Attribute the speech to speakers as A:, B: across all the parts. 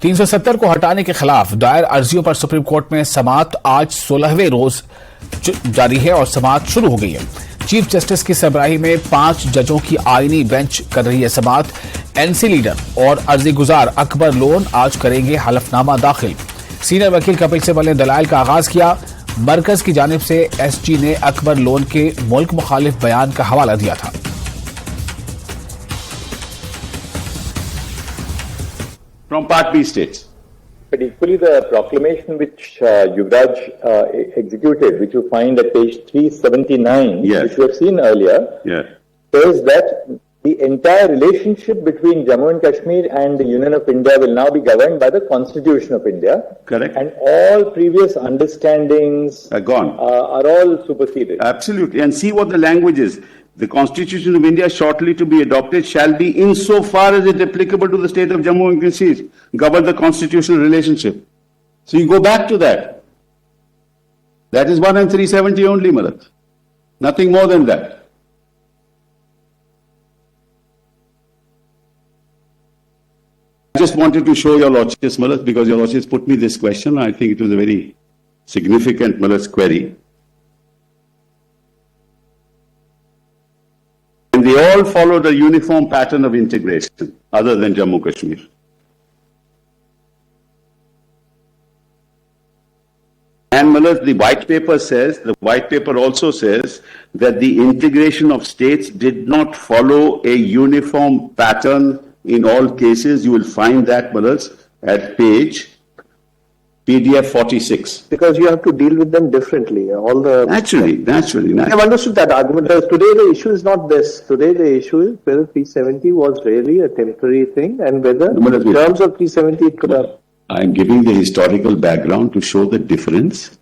A: 370 को हटाने के खिलाफ दायर अर्जियों पर सुप्रीम कोर्ट में समाअत आज 16वें रोज जारी है और समाअत शुरू हो गई है। चीफ जस्टिस की सरबराही में 5 जजों की आईनी बेंच कर रही है समाअत। एनसी लीडर और अर्जी गुजार अकबर लोन आज करेंगे हलफनामा दाखिल। सीनियर वकील कपिल सिब्बल ने दलाइल का आगाज किया। मरकज की जानिब से एसजी ने अकबर लोन के मुल्क मुखालिफ बयान का हवाला दिया था।
B: From Part B states.
C: But equally, the proclamation which Yuvraj executed, which you find at page 379,
B: yes,
C: which you have seen earlier,
B: yes,
C: says that the entire relationship between Jammu and Kashmir and the Union of India will now be governed by the Constitution of India.
B: Correct.
C: And all previous understandings
B: are gone.
C: Are all superseded.
B: Absolutely. And see what the language is. The Constitution of India shortly to be adopted shall be insofar as it applicable to the state of Jammu and Kashmir, govern the constitutional relationship. So you go back to that. That is 1 and 370 only, Marat. Nothing more than that. I just wanted to show your Lordships, Marat, because your Lordships put me this question. I think it was a very significant, Marat's query. And they all followed a uniform pattern of integration, other than Jammu Kashmir. And Malat, the white paper also says that the integration of states did not follow a uniform pattern in all cases. You will find that, Malat, at page PDF 46.
D: Because you have to deal with them differently. All the
B: Naturally.
D: I have understood that argument. Today the issue is not this. Today the issue is whether 370 was really a temporary thing and whether in terms of 370 it could have...
B: I am giving the historical background to show the difference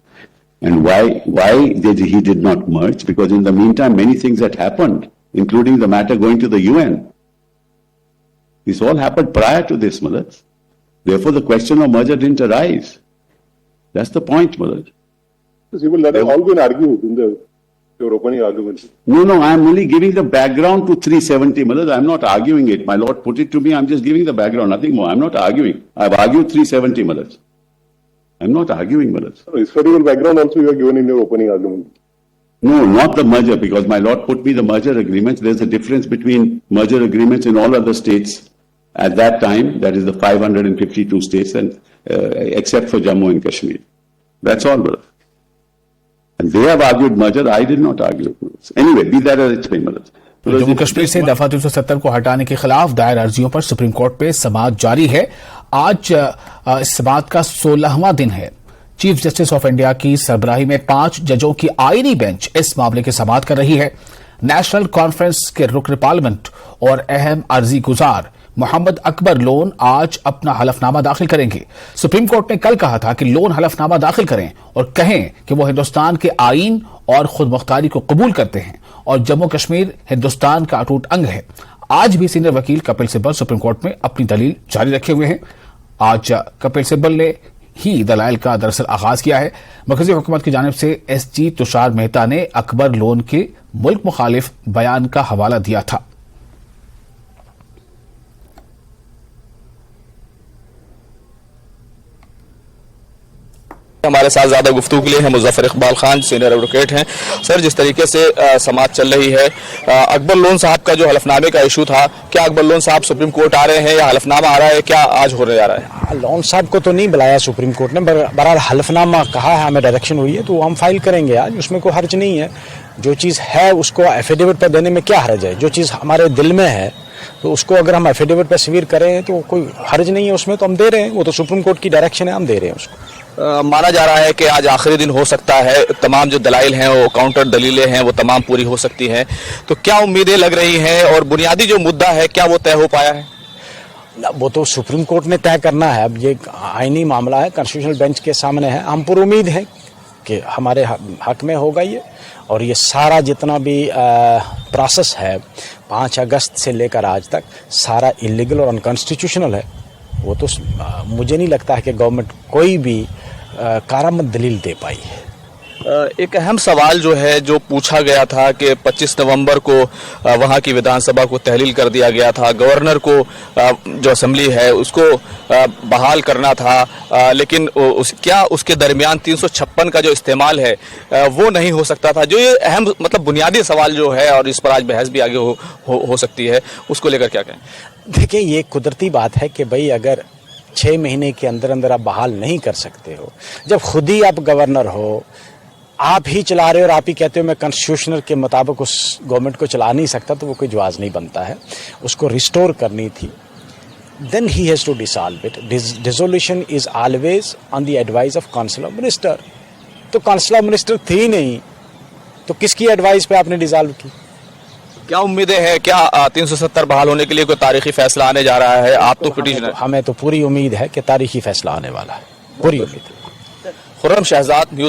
B: and why he did not merge, because in the meantime many things had happened, including the matter going to the UN. This all happened prior to this, Malat. Therefore the question of merger didn't arise. That's the point, Malat.
E: You will let it all go and argue in your opening arguments.
B: No, I am only giving the background to 370, Malat. I am not arguing it. My Lord put it to me, I am just giving the background, nothing more. I am not arguing. I have argued 370, Malat. I am not arguing, Malat.
E: Historical background also you have given in your opening argument.
B: No, not the merger, because my Lord put me the merger agreements. There is a difference between merger agreements in all other states at that time, that is the 552 states, and except for Jammu and Kashmir. That's all, brother. And they have argued merger. I did not argue. Anyway, be that as it may, brother.
A: Jammu Kashmir से दफा 370 को हटाने के खिलाफ दायर अर्जियों पर supreme court में समाअत जारी है। आज इस समाअत का 16वां दिन है। चीफ जस्टिस ऑफ इंडिया की सरबराही में 5 जजों की आईनी बेंच इस मामले की समाअत कर रही है। नेशनल कॉन्फ्रेंस के रुकन पार्लियामेंट और अहम अर्जी गुजार मोहम्मद अकबर लोन आज अपना हलफनामा दाखिल करेंगे। सुप्रीम कोर्ट ने कल कहा था कि लोन हलफनामा दाखिल करें और कहें कि वो हिंदुस्तान के आईन और खुद मुख्तारी को कबूल करते हैं और जम्मू कश्मीर हिंदुस्तान का अटूट अंग है। आज भी सीनियर वकील कपिल सिब्बल सुप्रीम कोर्ट में अपनी दलील जारी रखे हुए हैं। आज कपिल सिब्बल ने ही दलाइल का दरअसल आगाज किया है। मरकजी हुकूमत की जानिब से एसजी तुषार मेहता ने अकबर लोन के मुल्क मुखालिफ बयान का हवाला दिया था।
F: हमारे साथ ज्यादा गुफ्तगू के लिए हैं मुजफ्फर इकबाल खान, सीनियर एडवोकेट हैं। सर, जिस तरीके से समाअत चल रही है, अकबर लोन साहब का जो हलफनामे का इशू था, क्या अकबर लोन साहब सुप्रीम कोर्ट आ रहे हैं या हलफनामा आ रहा है, क्या आज होने जा रहा है?
G: लोन साहब को तो नहीं बुलाया सुप्रीम कोर्ट ने, बहरहाल हलफनामा कहा है, हमें डायरेक्शन हुई है तो हम फाइल करेंगे आज। उसमें कोई हर्ज नहीं है। जो चीज़ है उसको एफिडेविट पर देने में क्या हर्ज है? जो चीज़ हमारे दिल में है तो उसको अगर हम एफिडेविट पर सवीर करें तो कोई हर्ज नहीं है उसमें, तो हम दे रहे हैं। वो तो सुप्रीम कोर्ट की डायरेक्शन है, हम दे रहे हैं उसको।
F: माना जा रहा है कि आज आखिरी दिन हो सकता है, तमाम जो दलाइल हैं वो काउंटर दलीलें हैं वो तमाम पूरी हो सकती हैं, तो क्या उम्मीदें लग रही हैं और बुनियादी जो मुद्दा है क्या वो तय हो पाया है?
G: वो तो सुप्रीम कोर्ट ने तय करना है। अब ये आईनी मामला है, कॉन्स्टिट्यूशनल बेंच के सामने है। हम पर उम्मीद है कि हमारे हक में होगा ये, और ये सारा जितना भी प्रोसेस है 5 अगस्त से लेकर आज तक सारा इलीगल और अनकॉन्स्टिट्यूशनल है। वो तो मुझे नहीं लगता है कि गवर्नमेंट कोई भी कारामद दलील दे पाई है।
F: एक अहम सवाल जो है जो पूछा गया था कि 25 नवंबर को वहां की विधानसभा को तहलील कर दिया गया था, गवर्नर को जो असेंबली है उसको बहाल करना था, लेकिन क्या उसके दरमियान 356 का जो इस्तेमाल है वो नहीं हो सकता था? जो ये अहम मतलब बुनियादी सवाल जो है और इस पर आज बहस भी आगे हो सकती है, उसको लेकर क्या कहें?
G: देखिए, ये कुदरती बात है कि भाई अगर 6 महीने के अंदर अंदर आप बहाल नहीं कर सकते हो, जब खुद ही आप गवर्नर हो, आप ही चला रहे हो और आप ही कहते हो मैं कॉन्स्टिट्यूशनल के मुताबिक उस गवर्नमेंट को चला नहीं सकता, तो वो कोई जवाब नहीं बनता है। उसको रिस्टोर करनी थी, then he has to dissolve it. Dissolution is always on the advice of council of minister. तो काउंसिल ऑफ मिनिस्टर थी नहीं, तो किसकी एडवाइस पे आपने डिसॉल्व की?
F: क्या उम्मीदें हैं? क्या 370 बहाल होने के लिए कोई तारीखी फैसला आने जा रहा है? आप तो पिटीशनर।
G: हमें तो पूरी उम्मीद है कि तारीखी फैसला आने वाला है, पूरी उम्मीद है।
F: खुर्रम शहजाद।